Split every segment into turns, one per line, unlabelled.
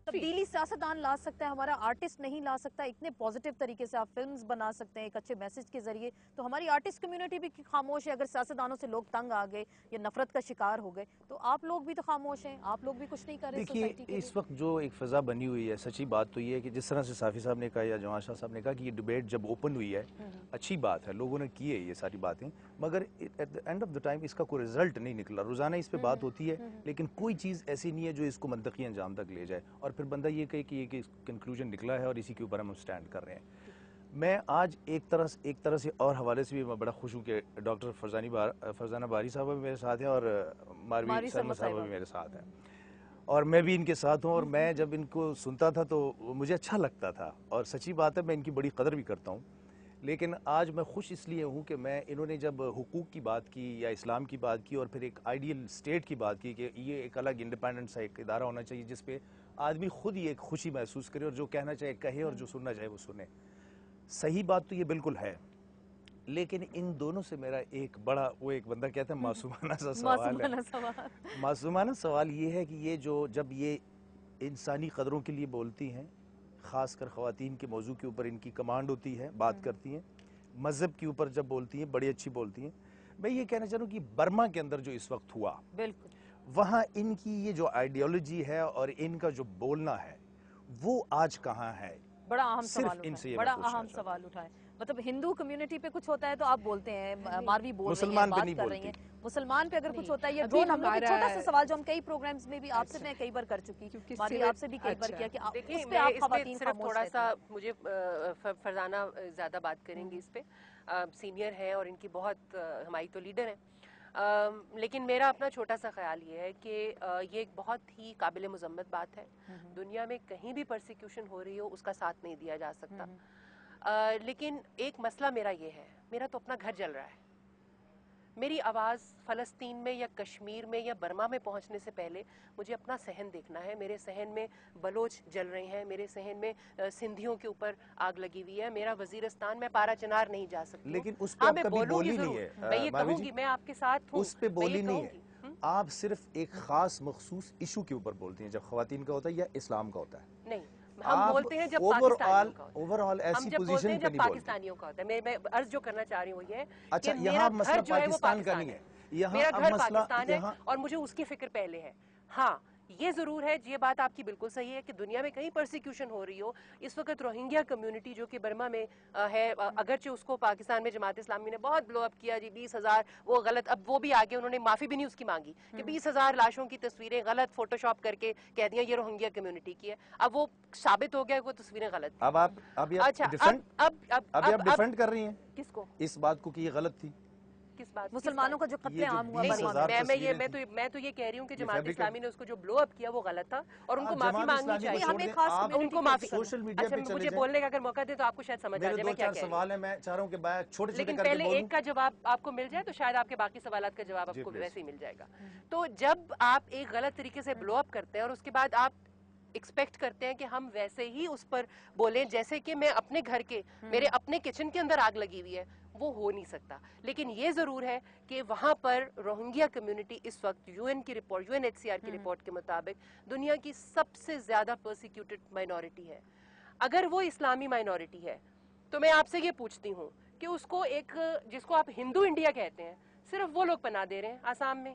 تبدیلی سیاستدان لا سکتا ہے، ہمارا آرٹسٹ نہیں لا سکتا. اتنے پازیٹیو طریقے سے آپ فلمز بنا سکتے ہیں ایک اچھے میسج کے ذریعے. تو ہماری آرٹسٹ کمیونٹی بھی خاموش ہے. اگر سیاستدانوں سے لوگ تنگ آ گئے یا نفرت کا شکار ہو گئے تو آپ لوگ بھی تو خاموش ہیں، آپ لوگ بھی کچھ نہیں کر رہے سوسائٹی کے
دیکھیے
لیے.
اس وقت جو ایک فضا بنی ہوئی ہے، سچی بات تو یہ ہے کہ جس طرح سے صافی صاحب نے کہا یا جوان شاہ صاحب نے کہا کہ یہ ڈیبیٹ جب اوپن ہوئی ہے، اچھی بات ہے، لوگوں نے کی ہے یہ ساری باتیں، مگر at the end of the time اس کا کوئی رزلٹ نہیں نکلا. روزانہ اس پہ بات ہوتی ہے لیکن کوئی چیز ایسی نہیں ہے جو اس کو منطقی انجام تک لے جائے اور پھر بندہ یہ کہے کہ یہ کنکلوژن نکلا ہے اور اسی کے اوپر ہم سٹینڈ کر رہے ہیں. میں آج ایک طرح سے اور حوالے سے بھی میں بڑا خوش ہوں کہ ڈاکٹر فرزانہ باری صاحبہ بھی میرے ساتھ ہیں اور ماروی سرما صاحبہ بھی میرے ساتھ ہیں اور میں بھی ان کے ساتھ ہوں. اور میں جب ان کو سنتا تھا تو مجھے اچھا لگتا تھا اور سچی بات ہے میں ان کی بڑی قدر بھی کرتا ہوں. لیکن آج میں خوش اس لیے ہوں کہ انہوں نے جب حقوق کی بات کی یا اسلام کی بات کی اور پھر ایک آئیڈیل اسٹیٹ کی بات کی کہ یہ ایک الگ انڈیپینڈنٹ سا ایک ادارہ ہونا چاہیے جس پہ آدمی خود ہی ایک خوشی محسوس کرے اور جو کہنا چاہے کہے اور جو سننا چاہے وہ سنے. صحیح بات تو یہ بالکل ہے، لیکن ان دونوں سے میرا ایک بڑا وہ ایک بندہ کہتا ہے معصومانہ سا سوال ہے. معصومانہ سوال یہ ہے کہ یہ جب یہ انسانی قدروں کے لیے بولتی ہیں، خاص کر خواتین کے موضوع کے اوپر ان کی کمانڈ ہوتی ہے، بات کرتی ہیں، مذہب کے اوپر جب بولتی ہیں بڑی اچھی بولتی ہیں. میں یہ کہنا چاہوں کہ برما کے اندر جو اس وقت ہوا
بالکل
وہاں ان کی یہ جو آئیڈیالوجی ہے اور ان کا جو بولنا ہے وہ آج کہاں ہے.
بڑا اہم
صرف ان سے یہ
بڑا
میں پوچھنا
اہم
چاہتا
سوال اٹھائے. مطلب ہندو کمیونٹی پہ کچھ ہوتا ہے تو آپ بولتے ہیں، ماروی بول رہی ہیں،
مسلمان پہ
بات
نہیں
کر رہی
بولتی.
ہیں. مسلمان پہ اگر کچھ ہوتا ہے یا
ابھی
ڈرون حملوں پہ
ہمارا
چھوٹا سا سوال جو ہم کئی پروگرامز میں بھی آپ سے میں کئی بار کر چکی، ماروی آپ سے بھی کئی بار کیا کہ
دیکھیں
اس پہ
میں
آپ
اس پہ
خواتین
صرف
خاموش
تھوڑا
رہتی
سا
ہیں.
مجھے فرزانہ زیادہ بات کریں گی اس پہ، سینئر ہیں اور ان کی بہت ہماری تو لیڈر ہیں. لیکن میرا اپنا چھوٹا سا خیال یہ ہے کہ یہ ایک بہت ہی قابل مذمت بات ہے. دنیا میں کہیں بھی پرسیکیوشن ہو رہی ہو اس کا ساتھ نہیں دیا جا سکتا. لیکن ایک مسئلہ میرا یہ ہے، میرا تو اپنا گھر جل رہا ہے. میری آواز فلسطین میں یا کشمیر میں یا برما میں پہنچنے سے پہلے مجھے اپنا صحن دیکھنا ہے. میرے صحن میں بلوچ جل رہے ہیں، میرے صحن میں سندھیوں کے اوپر آگ لگی ہوئی ہے. میرا وزیرستان میں پارا چنار نہیں جا سکتی.
لیکن اس پہ آپ کبھی بولی نہیں ہے.
میں یہ کہوں گی، میں آپ کے ساتھ ہوں،
اس پہ بولی نہیں ہے. آپ صرف ایک خاص مخصوص ایشو کے اوپر بولتی ہیں، جب خواتین کا ہوتا ہے یا اسلام کا ہوتا ہے.
نہیں، ہم بولتے ہیں جب پاکستانیوں کا ہوتا ہے. ہم جب بولتے ہیں جب پاکستانیوں کا ہوتا ہے. میں عرض جو کرنا چاہ رہی ہوں یہ ہے کہ میرا گھر جو ہے وہ پاکستان ہے. میرا گھر پاکستان ہے اور مجھے اس کی فکر پہلے ہے. ہاں یہ ضرور ہے، یہ بات آپ کی بالکل صحیح ہے کہ دنیا میں کہیں پرسیکیوشن ہو رہی ہو. اس وقت روہنگیا کمیونٹی جو کہ برما میں ہے، اگرچہ اس کو پاکستان میں جماعت اسلامی نے بہت بلو اپ کیا، جی 20,000 وہ غلط، اب وہ بھی آگے انہوں نے معافی بھی نہیں اس کی مانگی کہ 20,000 لاشوں کی تصویریں غلط فوٹو شاپ کر کے کہہ دیا یہ روہنگیا کمیونٹی کی ہے. اب وہ ثابت ہو گیا کہ وہ تصویریں غلط.
اب آپ ڈیفینڈ کر رہی ہیں
کس کو؟
اس بات کو کہ یہ غلط تھی.
کس بات؟
مسلمانوں کا جو قتل عام ہوا برما
میں تو یہ کہہ رہی ہوں کہ جماعت اسلامی نے اس کو جو بلو اپ کیا وہ غلط تھا اور ان کو معافی مانگنی چاہیے. ان کو معافی. اچھا مجھے بولنے کا اگر موقع دے تو آپ کو شاید سمجھ آ جائے میں کیا کہہ رہی ہوں.
میں چاہ رہا ہوں کہ چھوٹے چھوٹے
لیکن پہلے ایک کا جواب آپ کو مل جائے تو شاید آپ کے باقی سوالات کا جواب آپ کو ویسے ہی مل جائے گا. تو جب آپ ایک غلط طریقے سے بلو اپ کرتے ہیں اور اس کے بعد آپ ایکسپیکٹ کرتے ہیں کہ ہم ویسے ہی اس پر بولیں جیسے کہ میں اپنے گھر کے میرے اپنے کچن کے اندر آگ لگی ہوئی ہے، وہ ہو نہیں سکتا. لیکن یہ ضرور ہے کہ وہاں پر روہنگیا کمیونٹی اس وقت U N H C R کی رپورٹ کے مطابق دنیا کی سب سے زیادہ پرسیکیوٹڈ مائنورٹی ہے. اگر وہ اسلامی مائنورٹی ہے تو میں آپ سے یہ پوچھتی ہوں کہ اس کو جس کو آپ ہندو انڈیا کہتے ہیں صرف وہ لوگ پناہ دے رہے ہیں آسام میں،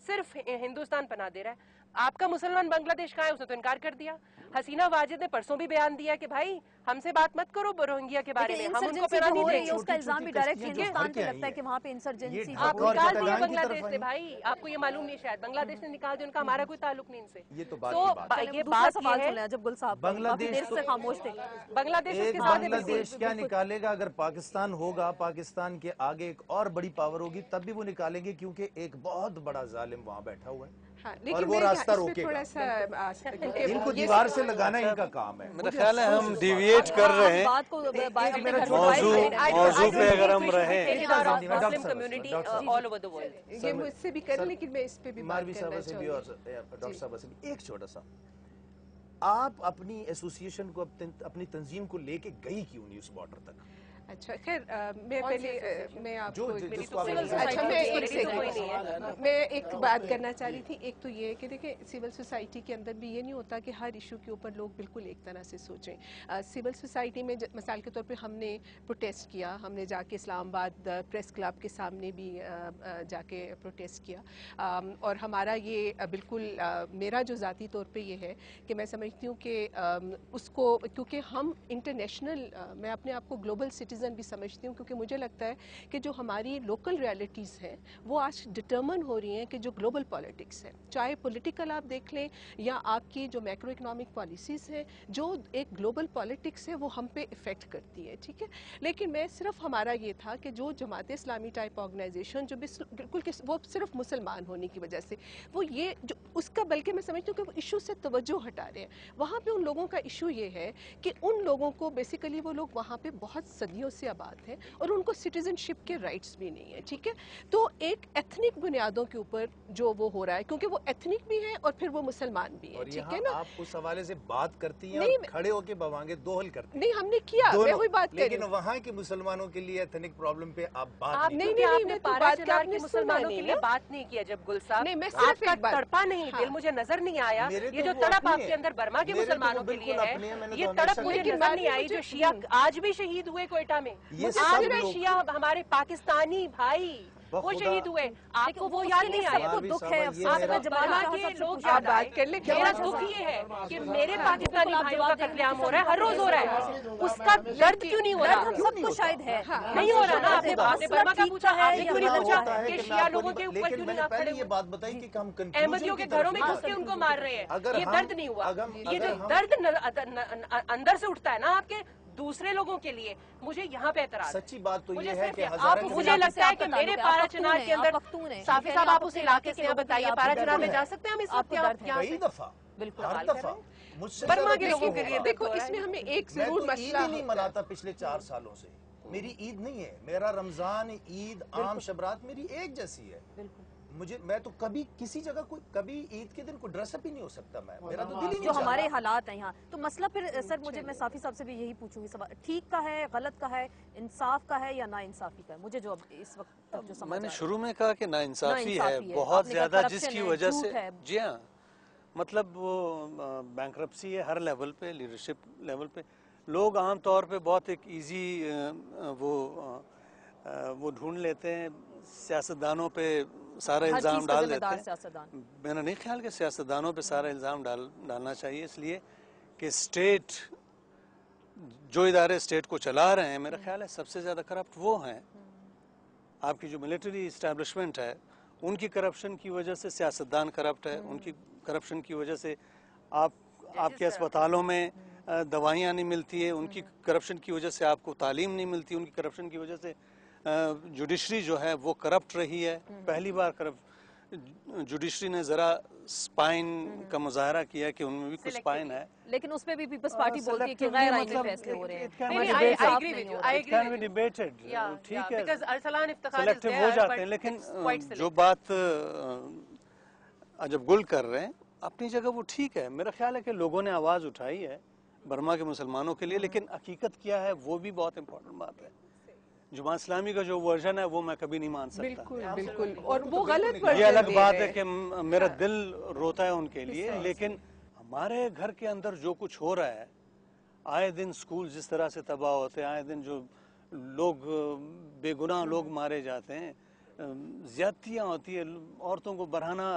صرف ہندوستان پناہ دے رہا ہے. آپ کا مسلمان بنگلہ دیش کہاں ہے؟ اس نے تو انکار کر دیا. حسینہ واجد نے پرسوں بھی بیان دیا کہ بھائی ہم سے بات مت کرو روہنگیا کے بارے میں، ہم ان کو پناہ نہیں دیں گے.
اس کا الزام بھی ڈائریکٹ ہندوستان پہ لگتا ہے کہ وہاں پہ انسرجنسی
آپ نکال دیا بنگلہ دیش سے. بھائی آپ کو یہ معلوم نہیں شاید بنگلہ دیش نے نکال دیا، ان کا ہمارا کوئی تعلق نہیں ان سے. تو یہ بات سوال
سنا جب گل صاحب
بنگلہ دیش
سے خاموش تھے.
بنگلہ دیش اس کے ساتھ
بنگلہ دیش کیا نکالے گا؟ اگر پاکستان ہوگا، پاکستان کے آگے ایک اور بڑی پاور ہوگی تب بھی وہ نکالیں گے کیونکہ ایک بہت بڑا ظالم وہاں بیٹھا ہوا ہے اور وہ راستہ روکے گا. ان کو دیوار سے لگانا ان کا کام ہے.
میرا خیال ہے ہم ڈیویٹ کر رہے ہیں موضوع پہ اگر ہم رہیں.
یہ مجھ سے بھی کریں لیکن میں اس پہ بھی بات کرنا چاہوں گی.
اور ڈاکٹر صاحبہ سے بھی ایک چھوٹا سا، آپ اپنی ایسوسیشن کو اپنی تنظیم کو لے کے گئی کیوں نہیں اس بارڈر تک؟
अच्छा खैर मैं पहले मैं आपको मैं एक बात करना चाह रही थी। एक तो ये है कि देखिए सिविल सोसाइटी के अंदर भी ये नहीं होता कि हर इशू के ऊपर लोग बिल्कुल एक तरह से सोचें। सिविल सोसाइटी में मिसाल के तौर पे हमने प्रोटेस्ट किया, हमने जाके इस्लामाबाद प्रेस क्लब के सामने भी जाके प्रोटेस्ट किया और हमारा ये बिल्कुल मेरा जो ज़ाती तौर पे ये है कि मैं समझती हूँ कि उसको क्योंकि हम इंटरनेशनल मैं अपने आप को ग्लोबल सिटीज़न भी समझती हूँ, क्योंकि मुझे लगता है कि जो हमारी लोकल रियलिटीज़ हैं वो आज डिटर्मन हो रही हैं कि जो ग्लोबल पॉलिटिक्स है, चाहे पॉलिटिकल आप देख लें या आपकी जो मैक्रो इकनॉमिक पॉलिसीज़ हैं, जो एक ग्लोबल पॉलिटिक्स है वो हम पे इफ़ेक्ट करती है, ठीक है। लेकिन मैं सिर्फ हमारा ये था कि जो जमात इस्लामी टाइप ऑर्गेनाइजेशन जो बिल्कुल वो सिर्फ मुसलमान होने की वजह से वो ये जो उसका बल्कि मैं समझती हूँ कि वो इशू से तवज्जो हटा रहे हैं। वहाँ पे उन लोगों का इशू ये है कि उन लोगों को बेसिकली वो लोग वहाँ पे बहुत सदियों से आबाद हैं और उनको सिटीजनशिप के राइट्स भी नहीं है, ठीक है। तो एक एथनिक बुनियादों के ऊपर जो वो हो रहा है, क्योंकि वो एथनिक भी है और फिर वो मुसलमान भी है, ठीक है ना।
आप उस हवाले से बात करती हैं
नहीं,
और खड़े होके बवांगे दोहल करती हैं।
नहीं हमने किया, मैं वही बात कर रही
लेकिन वहाँ के मुसलमानों के लिए एथनिक प्रॉब्लम पे आप बात
आप
नहीं
नहीं,
आपने
मैं तो
पारा
बात
चनार
आपने
के मुसलमानों
सुना
के
नहीं
लिए
ना।
बात नहीं किया जब गुल साहब
नहीं, मैं सिर्फ
आपका
एक बात-
तड़पा नहीं
हाँ।
दिल मुझे नजर नहीं आया।
मेरे
ये
तो
जो
वो
तड़प
अपने
आपके
हैं।
अंदर बर्मा के
मेरे तो वो
मुसलमानों के
बिल्कुल
लिए
अपने हैं, मैंने
है, ये
तो
तड़प
हमेशा
मुझे
लेकिन
नजर
बाद
नहीं
में
आई जो
मुझे-
शिया आज भी शहीद हुए कोयटा में।
ये
आज
सब
भी
लोग-
शिया हमारे पाकिस्तानी भाई वो
बखुदा-
शहीद हुए, आपको वो
उसके
याद
लिए
नहीं
सबको
आया।
दुख है,
ये
अफसोस
मेरा-
है, जमाल
बर्मा
शाह
के
साहब से
लोग
पूछना
आप
याद
बात
आए।
कर लें,
मेरा
जवाब
दुख
दो।
ये है कि मेरे
हाँ,
पाकिस्तानी
बिल्कुल, आप
भाइयों
जवाब
का
देंगे,
कत्लेआम हो
सब
रहा है, हर रोज हो रहा है, उसका दर्द क्यों नहीं हो
दर्द
रहा?
हम सबको शायद है।
नहीं हो रहा ना।
हाँ,
आपने
मसला
बर्मा का
ठीक
पूछा,
है
आपने
या
क्यों नहीं
गलत
पूछा
है?
कि शिया लोगों के ऊपर
लेकिन
क्यों नहीं
मैंने
आप
पहले
खड़े
ये
हुए?
बात बताई कि हम
अहमदियों के घरों में घुस के उनको मार रहे हैं, ये दर्द नहीं हुआ। ये जो दर्द अंदर से उठता है ना आपके दूसरे लोगों के लिए, मुझे यहाँ पे एतराज है।
सच्ची बात तो
मुझे
ये है
सिर्फ
कि
आप
हजारे
मुझे लगता है कि मेरे पारा चनार के अंदर
पख्तून हैं,
साफी साहब आप उस इलाके से बताइए, पारा चनार में
है।
जा सकते हैं हम इस वक्त
आपको
यहाँ
दर्द है।
यहाँ
कई
से?
दफा
बिल्कुल,
हर
सवाल कर
दफा
रहे हैं।
मुझसे
बर्मा
ज्यादा
के
किसी
लोगों
को
के लिए
हुआ।
देखो
हो रहा है।
इसमें हमें एक
मैं
जरूर
तो ईद
मसला
ही नहीं
होता है।
मनाता पिछले 4 सालों से। मेरी ईद नहीं है, मेरा रमजान, ईद, आम शबरात मेरी एक जैसी है। मैं तो कभी किसी जगह कोई कभी ईद के दिन कोई ड्रेसअप ही नहीं हो सकता। मेरा तो दिल ही नहीं
जो हमारे
चाहता।
हालात हैं यहाँ, तो मसला फिर सर मुझे मैं साफी साहब से भी यही पूछूंगी सवाल, ठीक का है, गलत का है, इंसाफ का है या ना इंसाफी का है? मुझे जो अब इस वक्त तक जो समझ
मैंने
आ रहा
शुरू में कहा कि नाइंसाफी है
नाइंसाफी है।
बहुत
आपने कहा
ज्यादा,
corruption
जिसकी
है,
वजह
झूठ
से
है।
जी हाँ, मतलब वो बैंक्रप्सी है हर लेवल पे, लीडरशिप लेवल पे। लोग आम तौर पे बहुत एक इजी वो ढूंढ लेते हैं, सियासतदानों पे सारा
हर
इल्ज़ाम
चीज का
डाल
जिम्मेदार
देते हैं।
सियासतदान।
मेरा नहीं ख्याल कि सियासतदानों पे सारा इल्ज़ाम डालना चाहिए, इसलिए कि स्टेट जो इदारे स्टेट को चला रहे हैं, मेरा ख्याल है सबसे ज़्यादा करप्ट वो हैं। आपकी जो मिलिट्री इस्टेब्लिशमेंट है उनकी करप्शन की वजह से सियासतदान करप्ट है, उनकी करप्शन की वजह से आपके अस्पतालों में दवाइयाँ नहीं मिलती है, उनकी करप्शन की वजह से आपको तालीम नहीं मिलती, उनकी करप्शन की वजह से जुडिशरी जो है वो करप्ट रही है। पहली बार जुडिशरी ने ज़रा स्पाइन का मुजाहरा किया कि उनमें भी कुछ स्पाइन है,
लेकिन उस पे भी पीपल्स पार्टी बोलती है कि
selectively
गैर आईनी
मतलब
फैसले हो रहे हैं।
can
नहीं,
be
नहीं, I
debated.
agree with you, I
It
agree
can
with
be
you.
debated.
Yeah,
ठीक है,
because Arsalan Iftikhar is
selective हो
there,
जाते
but
हैं, लेकिन
it's quite
जो
selective.
बात जब गुल कर रहे हैं अपनी जगह वो ठीक है। मेरा ख्याल है कि लोगों ने आवाज़ उठाई है बर्मा के मुसलमानों के लिए, लेकिन हकीकत क्या है वो भी बहुत इंपॉर्टेंट बात है। जुमात इस्लामी का जो वर्जन है वो मैं कभी नहीं मान सकता।
बिल्कुल बिल्कुल, और वो गलत
ये
वर्जन
अलग
दे
बात
रहे
है
हैं।
कि मेरा दिल रोता है उनके लिए, लेकिन हमारे घर के अंदर जो कुछ हो रहा है, आए दिन स्कूल जिस तरह से तबाह होते हैं, आए दिन जो लोग बेगुनाह लोग मारे जाते हैं, ज्यादतियाँ होती है, औरतों को बरहाना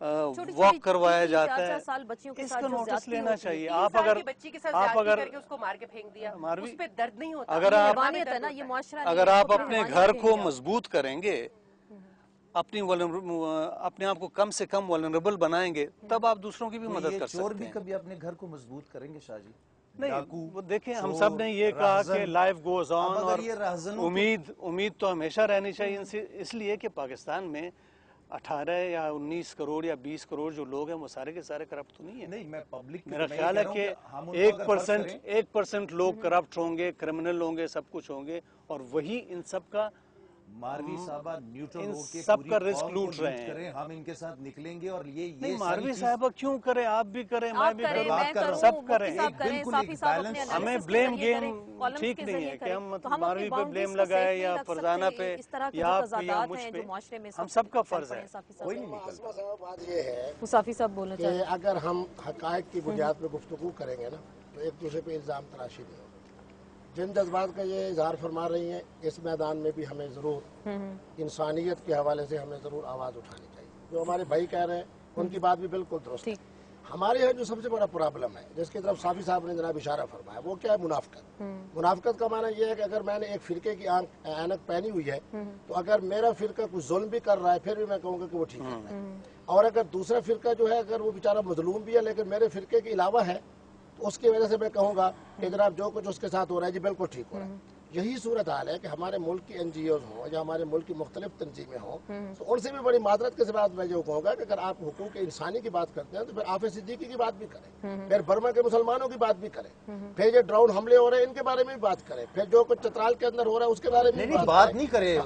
वॉक करवाया जाता है,
4 साल बच्चियों के साथ
इसका
जो
नोटिस
ज्यादती
लेना
होती है।
चाहिए।
3
आप
साल
अगर
की बच्ची के साथ
आप
ज्यादती
अगर
करके उसको मार के फेंक दिया,
मारवी-
उस पे दर्द नहीं होता।
अगर
ये
आप-
बर्मा में
है ना,
दर्द
ये
होता है।
मुआशरा
अगर
नहीं है,
आप
तो फिर
अपने
हमारी
घर
नहीं
को
है।
मजबूत करेंगे, अपने आप को कम से कम वल्नरेबल बनाएंगे, तब आप दूसरों की भी मदद कर
चोर
सकते
भी
हैं।
कभी अपने घर को मजबूत करेंगे शाह जी?
नहीं,
डाकू,
वो देखें, हम
चोर,
सब ने ये कहा कि
राहज़न।
लाइफ गोज ऑन,
अब अगर
और
ये राहज़नों
उम्मीद तो हमेशा रहनी चाहिए, इसलिए कि पाकिस्तान में 18 या 19 करोड़ या 20 करोड़ जो लोग हैं वो सारे के सारे करप्ट तो नहीं है।
नहीं, मैं पब्लिक
मेरा ख्याल है कि 1% लोग करप्ट होंगे, क्रिमिनल होंगे, सब कुछ होंगे, और वही इन सब का
मारवी साहबा न्यूट्रल
इन
होके
सब
पूरी
का रिस्क
कौम को
लूट रहे हैं।
करें, हम इनके साथ निकलेंगे और ये
नहीं,
सारी
मारवी
चीज़-
साहब क्यों करें, आप भी करें, मैं
आप
भी
करें,
करूं,
मैं करूं,
सब
मुफ्ती
करें।
साहब करें,
बिल्कुल
साफी
एक
साहब अपने
balance-
analysis
हमें
के
ब्लेम
जरिए
गेम
करें, columns
ठीक
के
नहीं
जरिए
है कि
करें,
हम
तो हम
मारवी
अपनी
पे
boundaries
ब्लेम
को
लगाए
safe
या
नहीं रख
फरजाना
सकते,
पे
इस तरह के
या
जो
आप पे या
तजादात
मुझ
हैं
पे,
जो माशरे में
हम
सब
सबका
चल
फर्ज
पड़े
है।
हैं, साफी साहब
कोई नहीं निकलता।
आसमा साहब बात ये है
मुसाफी साहब बोलना
कि
चाहिए।
अगर हम हकायक की बुनियाद पे गुफ्तगू करेंगे ना तो एक दूसरे पे इल्ज़ाम तराशी नहीं होगी। जिन जज्बात का ये इजहार फरमा रही हैं, इस मैदान में भी हमें ज़रूर इंसानियत के हवाले से हमें ज़रूर आवाज़ उठानी चाहिए। जो हमारे भाई कह रहे हैं उनकी बात भी बिल्कुल दुरुस्त है। हमारे यहाँ जो सबसे बड़ा प्रॉब्लम है जिसकी तरफ साफी साहब ने जनाब इशारा फरमाया वो क्या है, मुनाफकत। मुनाफकत का माना यह है कि अगर मैंने एक फिरके की ऐनक पहनी हुई है तो अगर मेरा फिरका कुछ जुल्म भी कर रहा है फिर भी मैं कहूँगा कि वो ठीक है, और अगर दूसरा फिरका जो है अगर वो बेचारा मजलूम भी है लेकिन मेरे फिरके के अलावा है तो उसकी वजह से मैं कहूँगा कि जनाब जो कुछ उसके साथ हो रहा है जी बिल्कुल ठीक हो रहा है। यही सूरत हाल है कि हमारे मुल्क की NGOs हों या हमारे मुल्क की मुख्तलिफ तंजीमें हों तो उनसे भी बड़ी मादरत के साथ मैं जो कहूँगा कि अगर आप हुकूक इंसानी की बात करते हैं तो फिर आफिस सिद्दीकी की बात भी करें, फिर बर्मा के मुसलमानों की बात भी करें, फिर ये ड्रोन हमले हो रहे हैं इनके बारे में भी बात करें, फिर जो कुछ चतराल के अंदर हो रहा है उसके बारे में भी
बात नहीं करे।